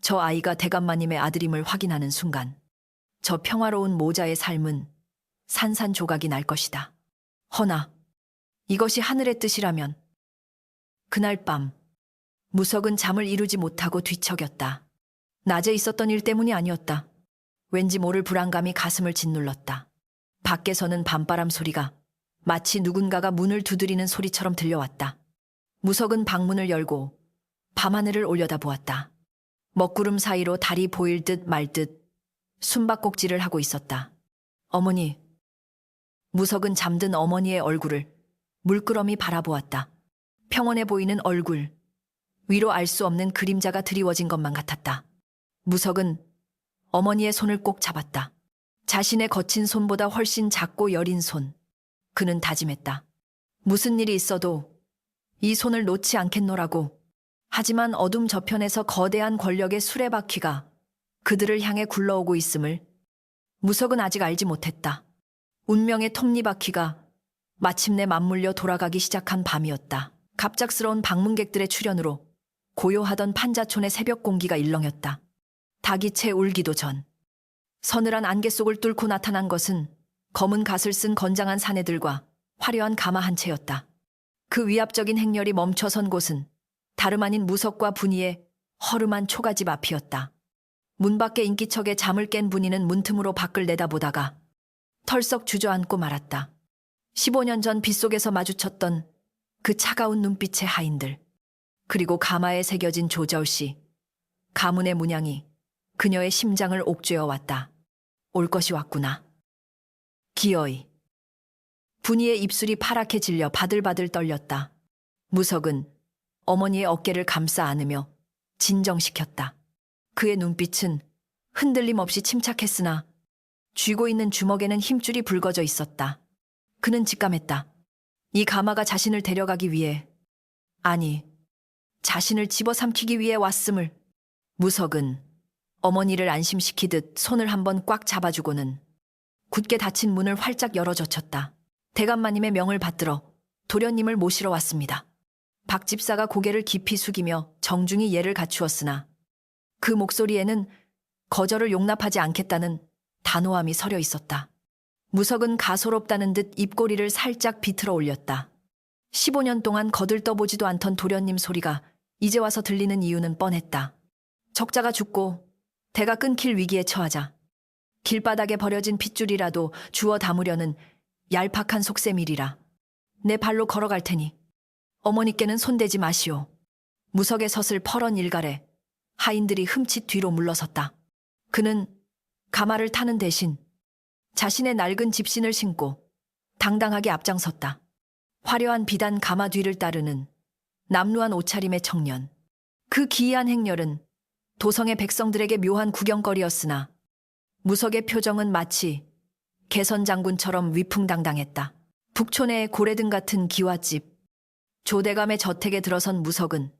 Speaker 1: 저 아이가 대감마님의 아들임을 확인하는 순간 저 평화로운 모자의 삶은 산산조각이 날 것이다. 허나 이것이 하늘의 뜻이라면. 그날 밤 무석은 잠을 이루지 못하고 뒤척였다. 낮에 있었던 일 때문이 아니었다. 왠지 모를 불안감이 가슴을 짓눌렀다. 밖에서는 밤바람 소리가 마치 누군가가 문을 두드리는 소리처럼 들려왔다. 무석은 방문을 열고 밤하늘을 올려다보았다. 먹구름 사이로 달이 보일 듯 말 듯 숨바꼭질을 하고 있었다. 어머니. 무석은 잠든 어머니의 얼굴을 물끄러미 바라보았다. 평온해 보이는 얼굴, 위로 알 수 없는 그림자가 드리워진 것만 같았다. 무석은 어머니의 손을 꼭 잡았다. 자신의 거친 손보다 훨씬 작고 여린 손. 그는 다짐했다. 무슨 일이 있어도 이 손을 놓지 않겠노라고. 하지만 어둠 저편에서 거대한 권력의 수레바퀴가 그들을 향해 굴러오고 있음을 무석은 아직 알지 못했다. 운명의 톱니바퀴가 마침내 맞물려 돌아가기 시작한 밤이었다. 갑작스러운 방문객들의 출현으로 고요하던 판자촌의 새벽 공기가 일렁였다. 닭이 채 울기도 전 서늘한 안개 속을 뚫고 나타난 것은 검은 갓을 쓴 건장한 사내들과 화려한 가마 한 채였다. 그 위압적인 행렬이 멈춰선 곳은 다름 아닌 무석과 분이의 허름한 초가집 앞이었다. 문 밖에 인기척에 잠을 깬 분이는 문틈으로 밖을 내다보다가 털썩 주저앉고 말았다. 15년 전 빗속에서 마주쳤던 그 차가운 눈빛의 하인들, 그리고 가마에 새겨진 조저씨, 가문의 문양이 그녀의 심장을 옥죄어 왔다. 올 것이 왔구나. 기어이. 분이의 입술이 파랗게 질려 바들바들 떨렸다. 무석은 어머니의 어깨를 감싸 안으며 진정시켰다. 그의 눈빛은 흔들림 없이 침착했으나 쥐고 있는 주먹에는 힘줄이 붉어져 있었다. 그는 직감했다. 이 가마가 자신을 데려가기 위해, 아니, 자신을 집어삼키기 위해 왔음을. 무석은 어머니를 안심시키듯 손을 한번 꽉 잡아주고는 굳게 닫힌 문을 활짝 열어 젖혔다. 대감마님의 명을 받들어 도련님을 모시러 왔습니다. 박 집사가 고개를 깊이 숙이며 정중히 예를 갖추었으나 그 목소리에는 거절을 용납하지 않겠다는 단호함이 서려 있었다. 무석은 가소롭다는 듯 입꼬리를 살짝 비틀어 올렸다. 15년 동안 거들떠보지도 않던 도련님 소리가 이제 와서 들리는 이유는 뻔했다. 적자가 죽고 대가 끊길 위기에 처하자 길바닥에 버려진 핏줄이라도 주워 담으려는 얄팍한 속셈이리라. 내 발로 걸어갈 테니 어머니께는 손대지 마시오. 무석의 섰을 퍼런 일갈에 하인들이 흠칫 뒤로 물러섰다. 그는 가마를 타는 대신 자신의 낡은 집신을 신고 당당하게 앞장섰다. 화려한 비단 가마 뒤를 따르는 남루한 옷차림의 청년. 그 기이한 행렬은 도성의 백성들에게 묘한 구경거리였으나 무석의 표정은 마치 개선 장군처럼 위풍당당했다. 북촌의 고래등 같은 기와집, 조대감의 저택에 들어선 무석은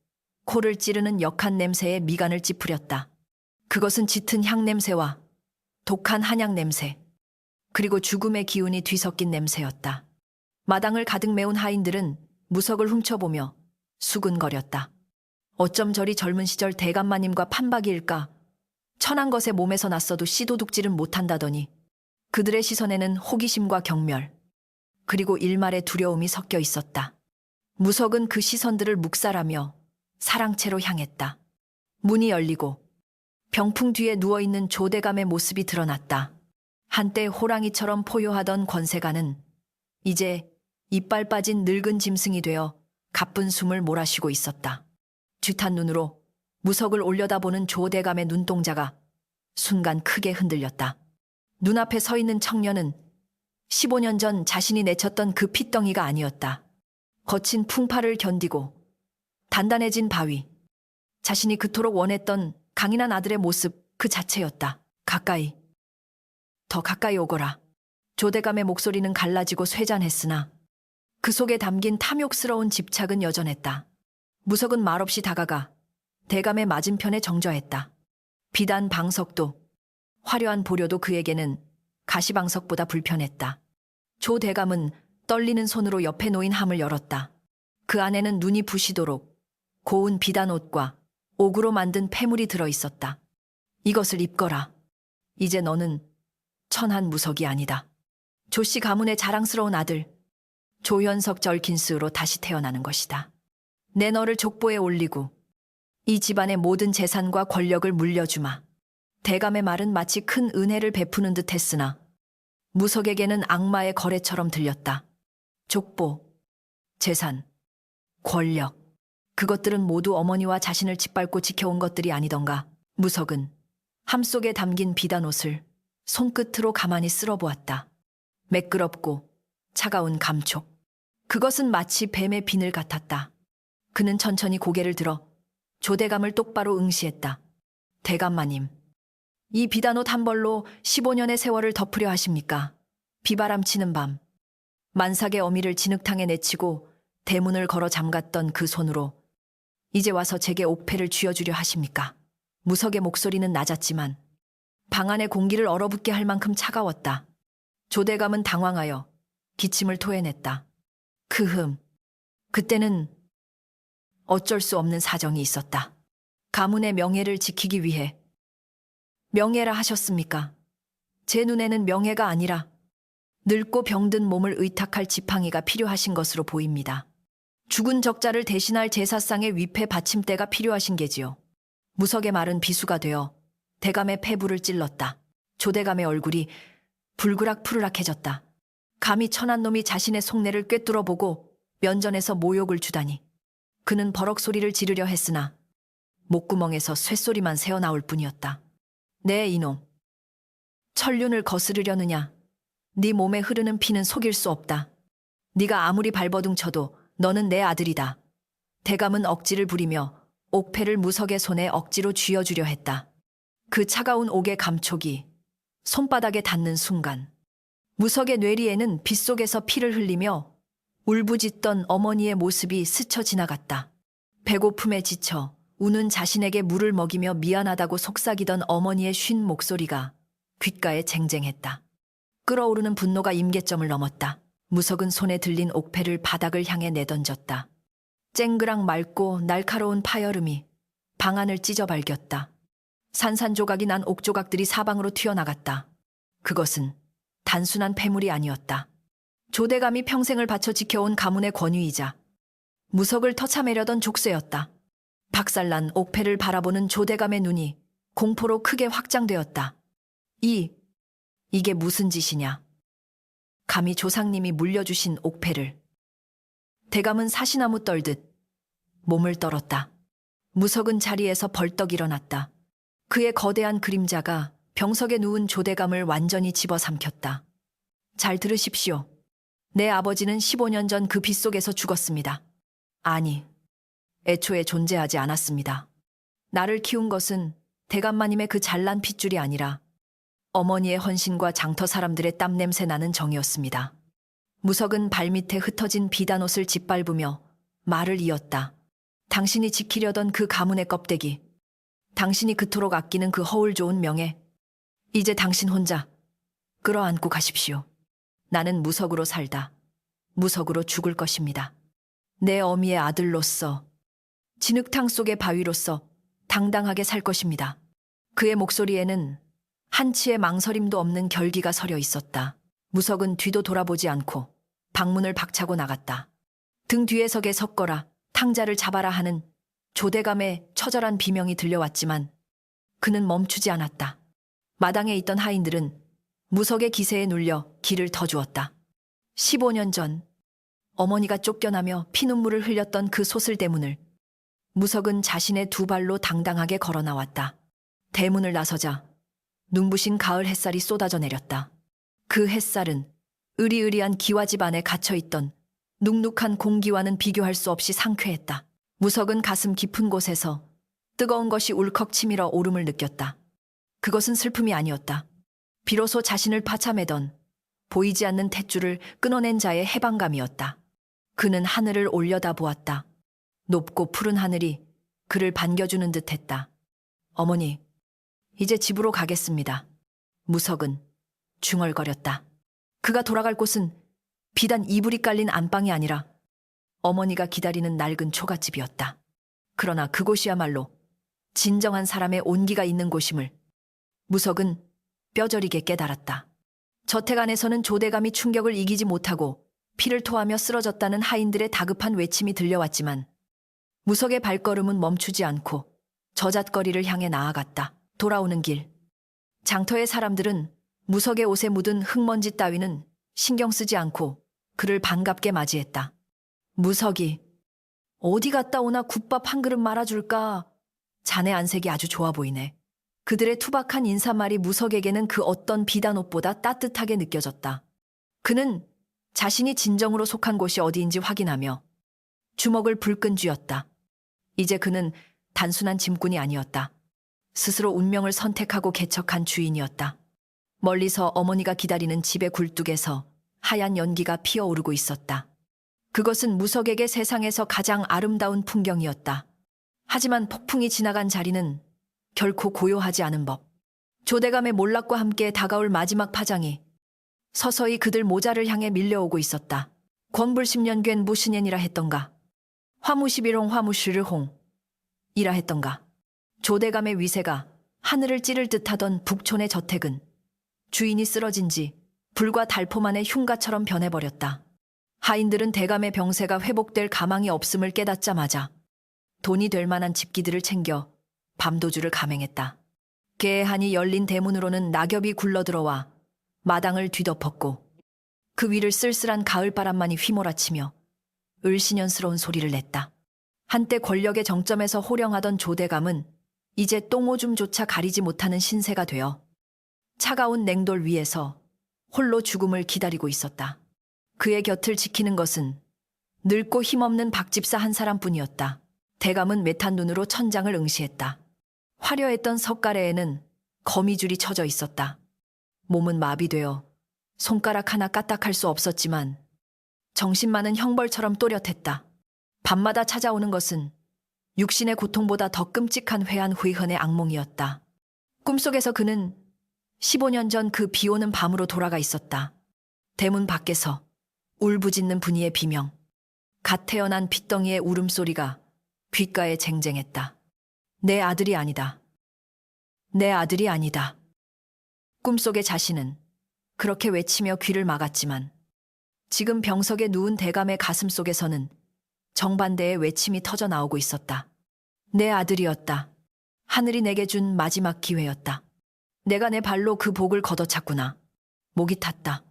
Speaker 1: 코를 찌르는 역한 냄새에 미간을 찌푸렸다. 그것은 짙은 향냄새와 독한 한약 냄새, 그리고 죽음의 기운이 뒤섞인 냄새였다. 마당을 가득 메운 하인들은 무석을 훔쳐보며 수근거렸다. 어쩜 저리 젊은 시절 대감마님과 판박이일까? 천한 것에 몸에서 났어도 씨도둑질은 못한다더니. 그들의 시선에는 호기심과 경멸, 그리고 일말의 두려움이 섞여 있었다. 무석은 그 시선들을 묵살하며 사랑채로 향했다. 문이 열리고 병풍 뒤에 누워있는 조대감의 모습이 드러났다. 한때 호랑이처럼 포효하던 권세가는 이제 이빨 빠진 늙은 짐승이 되어 가쁜 숨을 몰아쉬고 있었다. 쥐탄 눈으로 무석을 올려다보는 조대감의 눈동자가 순간 크게 흔들렸다. 눈앞에 서 있는 청년은 15년 전 자신이 내쳤던 그 핏덩이가 아니었다. 거친 풍파를 견디고 단단해진 바위, 자신이 그토록 원했던 강인한 아들의 모습 그 자체였다. 가까이, 더 가까이 오거라. 조대감의 목소리는 갈라지고 쇠잔했으나 그 속에 담긴 탐욕스러운 집착은 여전했다. 무석은 말없이 다가가 대감의 맞은편에 정좌했다. 비단 방석도 화려한 보료도 그에게는 가시방석보다 불편했다. 조 대감은 떨리는 손으로 옆에 놓인 함을 열었다. 그 안에는 눈이 부시도록 고운 비단옷과 옥으로 만든 패물이 들어있었다. 이것을 입거라. 이제 너는 천한 무석이 아니다. 조씨 가문의 자랑스러운 아들 조현석 절킨스로 다시 태어나는 것이다. 내 너를 족보에 올리고 이 집안의 모든 재산과 권력을 물려주마. 대감의 말은 마치 큰 은혜를 베푸는 듯 했으나 무석에게는 악마의 거래처럼 들렸다. 족보, 재산, 권력, 그것들은 모두 어머니와 자신을 짓밟고 지켜온 것들이 아니던가. 무석은 함 속에 담긴 비단옷을 손끝으로 가만히 쓸어보았다. 매끄럽고 차가운 감촉. 그것은 마치 뱀의 비늘 같았다. 그는 천천히 고개를 들어 조대감을 똑바로 응시했다. 대감마님, 이 비단옷 한 벌로 15년의 세월을 덮으려 하십니까? 비바람 치는 밤, 만삭의 어미를 진흙탕에 내치고 대문을 걸어 잠갔던 그 손으로 이제 와서 제게 옥패를 쥐어주려 하십니까? 무석의 목소리는 낮았지만 방 안의 공기를 얼어붙게 할 만큼 차가웠다. 조대감은 당황하여 기침을 토해냈다. 그때는 어쩔 수 없는 사정이 있었다. 가문의 명예를 지키기 위해. 명예라 하셨습니까? 제 눈에는 명예가 아니라 늙고 병든 몸을 의탁할 지팡이가 필요하신 것으로 보입니다. 죽은 적자를 대신할 제사상의 위패 받침대가 필요하신 게지요. 무석의 말은 비수가 되어 대감의 폐부를 찔렀다. 조대감의 얼굴이 불그락푸르락해졌다. 감히 천한 놈이 자신의 속내를 꿰뚫어보고 면전에서 모욕을 주다니. 그는 버럭 소리를 지르려 했으나 목구멍에서 쇳소리만 새어나올 뿐이었다. 네 이놈. 천륜을 거스르려느냐. 네 몸에 흐르는 피는 속일 수 없다. 네가 아무리 발버둥 쳐도 너는 내 아들이다. 대감은 억지를 부리며 옥패를 무석의 손에 억지로 쥐어주려 했다. 그 차가운 옥의 감촉이 손바닥에 닿는 순간 무석의 뇌리에는 빗속에서 피를 흘리며 울부짖던 어머니의 모습이 스쳐 지나갔다. 배고픔에 지쳐 우는 자신에게 물을 먹이며 미안하다고 속삭이던 어머니의 쉰 목소리가 귓가에 쟁쟁했다. 끓어오르는 분노가 임계점을 넘었다. 무석은 손에 들린 옥패를 바닥을 향해 내던졌다. 쨍그랑 맑고 날카로운 파여름이 방 안을 찢어발겼다. 산산조각이 난 옥조각들이 사방으로 튀어나갔다. 그것은 단순한 패물이 아니었다. 조대감이 평생을 바쳐 지켜온 가문의 권위이자 무석을 터차매려던 족쇄였다. 박살난 옥패를 바라보는 조대감의 눈이 공포로 크게 확장되었다. 이게 무슨 짓이냐. 감히 조상님이 물려주신 옥패를. 대감은 사시나무 떨듯 몸을 떨었다. 무석은 자리에서 벌떡 일어났다. 그의 거대한 그림자가 병석에 누운 조대감을 완전히 집어삼켰다. 잘 들으십시오. 내 아버지는 15년 전 그 빗속에서 죽었습니다. 아니, 애초에 존재하지 않았습니다. 나를 키운 것은 대감마님의 그 잘난 핏줄이 아니라 어머니의 헌신과 장터 사람들의 땀냄새 나는 정이었습니다. 무석은 발밑에 흩어진 비단옷을 짓밟으며 말을 이었다. 당신이 지키려던 그 가문의 껍데기, 당신이 그토록 아끼는 그 허울 좋은 명예, 이제 당신 혼자 끌어안고 가십시오. 나는 무석으로 살다 무석으로 죽을 것입니다. 내 어미의 아들로서, 진흙탕 속의 바위로서 당당하게 살 것입니다. 그의 목소리에는 한치의 망설임도 없는 결기가 서려 있었다. 무석은 뒤도 돌아보지 않고 방문을 박차고 나갔다. 등 뒤에 서게 섞어라, 탕자를 잡아라 하는 조대감의 처절한 비명이 들려왔지만 그는 멈추지 않았다. 마당에 있던 하인들은 무석의 기세에 눌려 길을 더 주었다. 15년 전 어머니가 쫓겨나며 피눈물을 흘렸던 그 소슬대문을 무석은 자신의 두 발로 당당하게 걸어 나왔다. 대문을 나서자 눈부신 가을 햇살이 쏟아져 내렸다. 그 햇살은 으리으리한 기와집 안에 갇혀있던 눅눅한 공기와는 비교할 수 없이 상쾌했다. 무석은 가슴 깊은 곳에서 뜨거운 것이 울컥 치밀어 오름을 느꼈다. 그것은 슬픔이 아니었다. 비로소 자신을 파참해던 보이지 않는 탯줄을 끊어낸 자의 해방감이었다. 그는 하늘을 올려다 보았다. 높고 푸른 하늘이 그를 반겨주는 듯했다. 어머니, 이제 집으로 가겠습니다. 무석은 중얼거렸다. 그가 돌아갈 곳은 비단 이불이 깔린 안방이 아니라 어머니가 기다리는 낡은 초가집이었다. 그러나 그곳이야말로 진정한 사람의 온기가 있는 곳임을 무석은 뼈저리게 깨달았다. 저택 안에서는 조대감이 충격을 이기지 못하고 피를 토하며 쓰러졌다는 하인들의 다급한 외침이 들려왔지만 무석의 발걸음은 멈추지 않고 저잣거리를 향해 나아갔다. 돌아오는 길, 장터의 사람들은 무석의 옷에 묻은 흙먼지 따위는 신경 쓰지 않고 그를 반갑게 맞이했다. 무석이 어디 갔다 오나 국밥 한 그릇 말아줄까? 자네 안색이 아주 좋아 보이네. 그들의 투박한 인사말이 무석에게는 그 어떤 비단옷보다 따뜻하게 느껴졌다. 그는 자신이 진정으로 속한 곳이 어디인지 확인하며 주먹을 불끈 쥐었다. 이제 그는 단순한 짐꾼이 아니었다. 스스로 운명을 선택하고 개척한 주인이었다. 멀리서 어머니가 기다리는 집의 굴뚝에서 하얀 연기가 피어오르고 있었다. 그것은 무석에게 세상에서 가장 아름다운 풍경이었다. 하지만 폭풍이 지나간 자리는 결코 고요하지 않은 법. 조대감의 몰락과 함께 다가올 마지막 파장이 서서히 그들 모자를 향해 밀려오고 있었다. 권불10년 괸 무신년이라 했던가. 화무11홍 화무11홍 이라 했던가. 조대감의 위세가 하늘을 찌를 듯하던 북촌의 저택은 주인이 쓰러진 지 불과 달포 만에 흉가처럼 변해버렸다. 하인들은 대감의 병세가 회복될 가망이 없음을 깨닫자마자 돈이 될 만한 집기들을 챙겨 밤도주를 감행했다. 개한이 열린 대문으로는 낙엽이 굴러들어와 마당을 뒤덮었고 그 위를 쓸쓸한 가을바람만이 휘몰아치며 을신연스러운 소리를 냈다. 한때 권력의 정점에서 호령하던 조대감은 이제 똥오줌조차 가리지 못하는 신세가 되어 차가운 냉돌 위에서 홀로 죽음을 기다리고 있었다. 그의 곁을 지키는 것은 늙고 힘없는 박집사 한 사람뿐이었다. 대감은 매탄 눈으로 천장을 응시했다. 화려했던 석가래에는 거미줄이 쳐져 있었다. 몸은 마비되어 손가락 하나 까딱할 수 없었지만 정신만은 형벌처럼 또렷했다. 밤마다 찾아오는 것은 육신의 고통보다 더 끔찍한 회한 회흔의 악몽이었다. 꿈속에서 그는 15년 전 그 비오는 밤으로 돌아가 있었다. 대문 밖에서 울부짖는 분이의 비명, 갓 태어난 핏덩이의 울음소리가 귓가에 쟁쟁했다. 내 아들이 아니다. 내 아들이 아니다. 꿈속의 자신은 그렇게 외치며 귀를 막았지만 지금 병석에 누운 대감의 가슴 속에서는 정반대의 외침이 터져 나오고 있었다. 내 아들이었다. 하늘이 내게 준 마지막 기회였다. 내가 내 발로 그 복을 걷어찼구나. 목이 탔다.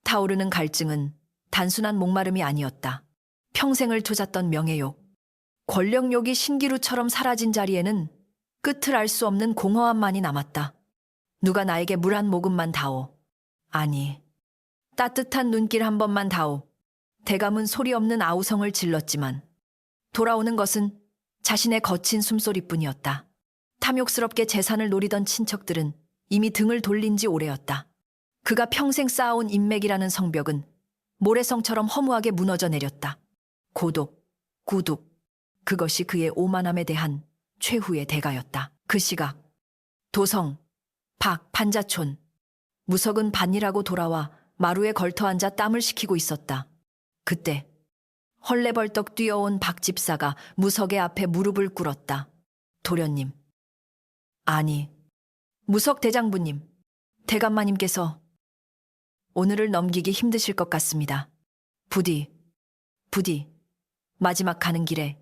Speaker 1: 타오르는 갈증은 단순한 목마름이 아니었다. 평생을 투잡던 명예욕, 권력욕이 신기루처럼 사라진 자리에는 끝을 알 수 없는 공허함만이 남았다. 누가 나에게 물 한 모금만 다오. 아니, 따뜻한 눈길 한 번만 다오. 대감은 소리 없는 아우성을 질렀지만 돌아오는 것은 자신의 거친 숨소리뿐이었다. 탐욕스럽게 재산을 노리던 친척들은 이미 등을 돌린 지 오래였다. 그가 평생 쌓아온 인맥이라는 성벽은 모래성처럼 허무하게 무너져 내렸다. 고독,孤独, 그것이 그의 오만함에 대한 최후의 대가였다. 그 시각, 도성, 박, 판자촌, 무석은 반일하고 돌아와 마루에 걸터앉아 땀을 식히고 있었다. 그때 헐레벌떡 뛰어온 박집사가 무석의 앞에 무릎을 꿇었다. 도련님. 아니, 무석 대장부님, 대감마님께서 오늘을 넘기기 힘드실 것 같습니다. 부디 마지막 가는 길에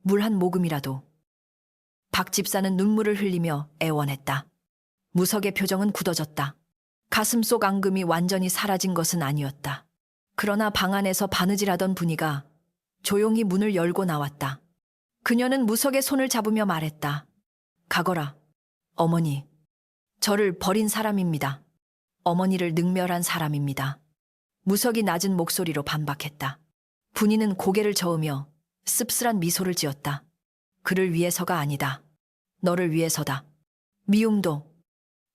Speaker 1: 물 한 모금이라도. 박집사는 눈물을 흘리며 애원했다. 무석의 표정은 굳어졌다. 가슴 속 앙금이 완전히 사라진 것은 아니었다. 그러나 방 안에서 바느질하던 분이가 조용히 문을 열고 나왔다. 그녀는 무석의 손을 잡으며 말했다. 가거라, 어머니. 저를 버린 사람입니다. 어머니를 능멸한 사람입니다. 무석이 낮은 목소리로 반박했다. 분이는 고개를 저으며 씁쓸한 미소를 지었다. 그를 위해서가 아니다. 너를 위해서다. 미움도,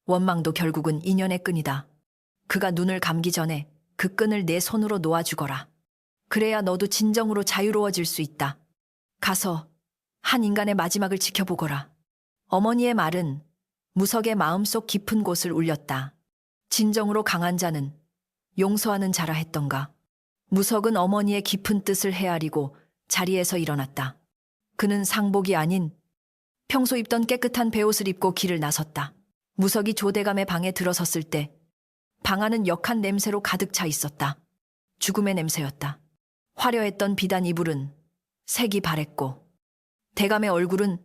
Speaker 1: 원망도 결국은 인연의 끈이다. 그가 눈을 감기 전에 그 끈을 내 손으로 놓아주거라. 그래야 너도 진정으로 자유로워질 수 있다. 가서 한 인간의 마지막을 지켜보거라. 어머니의 말은 무석의 마음속 깊은 곳을 울렸다. 진정으로 강한 자는 용서하는 자라 했던가. 무석은 어머니의 깊은 뜻을 헤아리고 자리에서 일어났다. 그는 상복이 아닌 평소 입던 깨끗한 베옷을 입고 길을 나섰다. 무석이 조대감의 방에 들어섰을 때 방 안은 역한 냄새로 가득 차 있었다. 죽음의 냄새였다. 화려했던 비단 이불은 색이 바랬고 대감의 얼굴은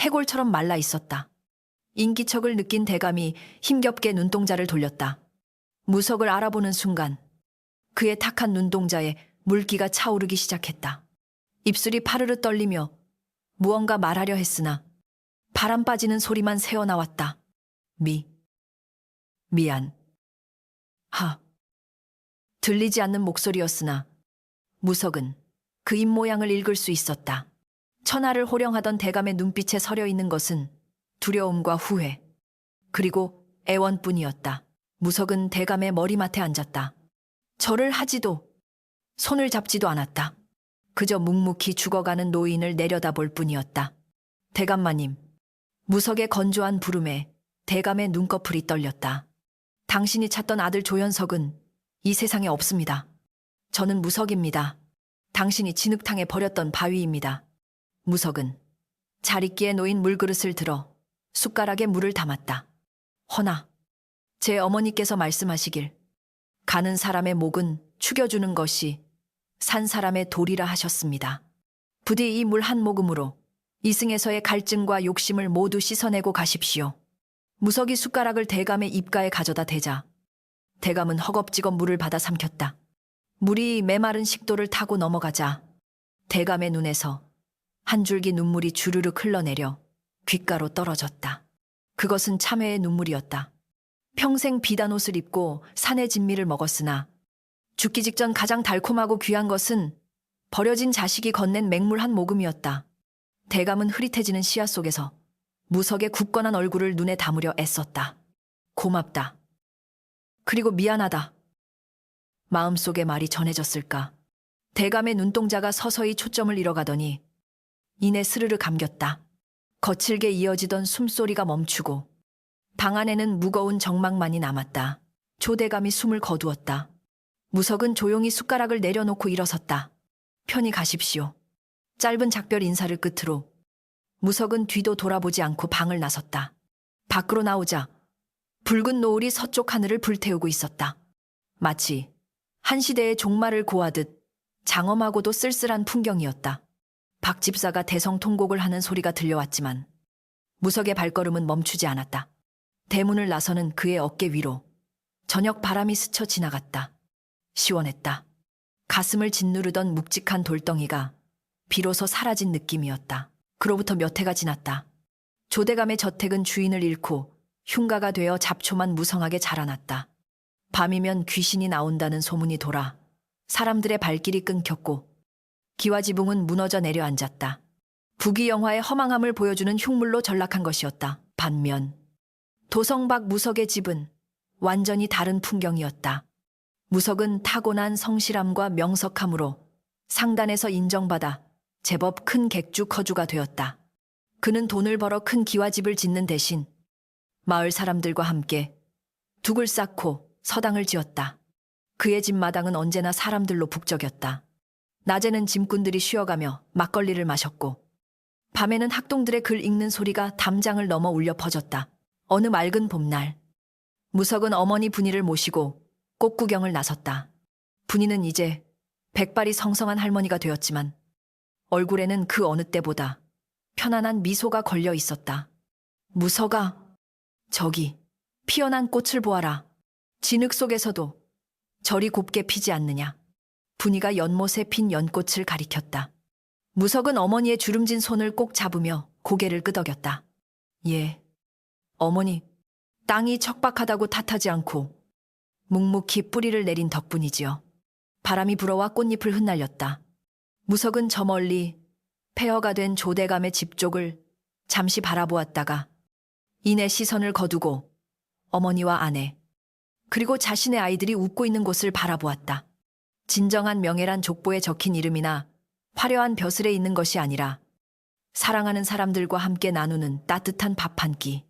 Speaker 1: 해골처럼 말라 있었다. 인기척을 느낀 대감이 힘겹게 눈동자를 돌렸다. 무석을 알아보는 순간 그의 탁한 눈동자에 물기가 차오르기 시작했다. 입술이 파르르 떨리며 무언가 말하려 했으나 바람 빠지는 소리만 새어나왔다. 미안. 들리지 않는 목소리였으나 무석은 그 입모양을 읽을 수 있었다. 천하를 호령하던 대감의 눈빛에 서려 있는 것은 두려움과 후회, 그리고 애원뿐이었다. 무석은 대감의 머리맡에 앉았다. 절을 하지도 손을 잡지도 않았다. 그저 묵묵히 죽어가는 노인을 내려다볼 뿐이었다. 대감마님. 무석의 건조한 부름에 대감의 눈꺼풀이 떨렸다. 당신이 찾던 아들 조현석은 이 세상에 없습니다. 저는 무석입니다. 당신이 진흙탕에 버렸던 바위입니다. 무석은 자리끼에 놓인 물그릇을 들어 숟가락에 물을 담았다. 허나 제 어머니께서 말씀하시길 가는 사람의 목은 축여주는 것이 산 사람의 도리라 하셨습니다. 부디 이 물 한 모금으로 이승에서의 갈증과 욕심을 모두 씻어내고 가십시오. 무석이 숟가락을 대감의 입가에 가져다 대자 대감은 허겁지겁 물을 받아 삼켰다. 물이 메마른 식도를 타고 넘어가자 대감의 눈에서 한 줄기 눈물이 주르륵 흘러내려 귓가로 떨어졌다. 그것은 참회의 눈물이었다. 평생 비단 옷을 입고 산의 진미를 먹었으나 죽기 직전 가장 달콤하고 귀한 것은 버려진 자식이 건넨 맹물 한 모금이었다. 대감은 흐릿해지는 시야 속에서 무석의 굳건한 얼굴을 눈에 담으려 애썼다. 고맙다. 그리고 미안하다. 마음속의 말이 전해졌을까. 대감의 눈동자가 서서히 초점을 잃어가더니 이내 스르르 감겼다. 거칠게 이어지던 숨소리가 멈추고 방 안에는 무거운 정막만이 남았다. 조대감이 숨을 거두었다. 무석은 조용히 숟가락을 내려놓고 일어섰다. 편히 가십시오. 짧은 작별 인사를 끝으로 무석은 뒤도 돌아보지 않고 방을 나섰다. 밖으로 나오자 붉은 노을이 서쪽 하늘을 불태우고 있었다. 마치 한 시대의 종말을 고하듯 장엄하고도 쓸쓸한 풍경이었다. 박 집사가 대성통곡을 하는 소리가 들려왔지만 무석의 발걸음은 멈추지 않았다. 대문을 나서는 그의 어깨 위로 저녁 바람이 스쳐 지나갔다. 시원했다. 가슴을 짓누르던 묵직한 돌덩이가 비로소 사라진 느낌이었다. 그로부터 몇 해가 지났다. 조대감의 저택은 주인을 잃고 흉가가 되어 잡초만 무성하게 자라났다. 밤이면 귀신이 나온다는 소문이 돌아 사람들의 발길이 끊겼고 기와지붕은 무너져 내려앉았다. 부귀 영화의 허망함을 보여주는 흉물로 전락한 것이었다. 반면 도성 밖 무석의 집은 완전히 다른 풍경이었다. 무석은 타고난 성실함과 명석함으로 상단에서 인정받아 제법 큰 객주커주가 되었다. 그는 돈을 벌어 큰 기와집을 짓는 대신 마을 사람들과 함께 둑을 쌓고 서당을 지었다. 그의 집 마당은 언제나 사람들로 북적였다. 낮에는 짐꾼들이 쉬어가며 막걸리를 마셨고 밤에는 학동들의 글 읽는 소리가 담장을 넘어 울려 퍼졌다. 어느 맑은 봄날 무석은 어머니 분이를 모시고 꽃 구경을 나섰다. 분이는 이제 백발이 성성한 할머니가 되었지만 얼굴에는 그 어느 때보다 편안한 미소가 걸려 있었다. 무석아, 저기 피어난 꽃을 보아라. 진흙 속에서도 절이 곱게 피지 않느냐. 분이가 연못에 핀 연꽃을 가리켰다. 무석은 어머니의 주름진 손을 꼭 잡으며 고개를 끄덕였다. 예, 어머니, 땅이 척박하다고 탓하지 않고 묵묵히 뿌리를 내린 덕분이지요. 바람이 불어와 꽃잎을 흩날렸다. 무석은 저 멀리 폐허가 된 조대감의 집 쪽을 잠시 바라보았다가 이내 시선을 거두고 어머니와 아내 그리고 자신의 아이들이 웃고 있는 곳을 바라보았다. 진정한 명예란 족보에 적힌 이름이나 화려한 벼슬에 있는 것이 아니라 사랑하는 사람들과 함께 나누는 따뜻한 밥 한 끼,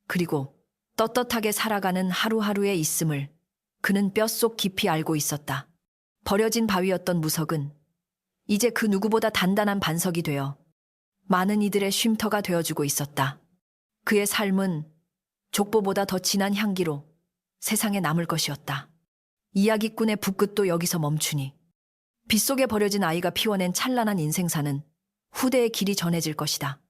Speaker 1: 그리고 떳떳하게 살아가는 하루하루의 있음을 그는 뼛속 깊이 알고 있었다. 버려진 바위였던 무석은 이제 그 누구보다 단단한 반석이 되어 많은 이들의 쉼터가 되어주고 있었다. 그의 삶은 족보보다 더 진한 향기로 세상에 남을 것이었다. 이야기꾼의 붓끝도 여기서 멈추니 빗속에 버려진 아이가 피워낸 찬란한 인생사는 후대의 길이 전해질 것이다.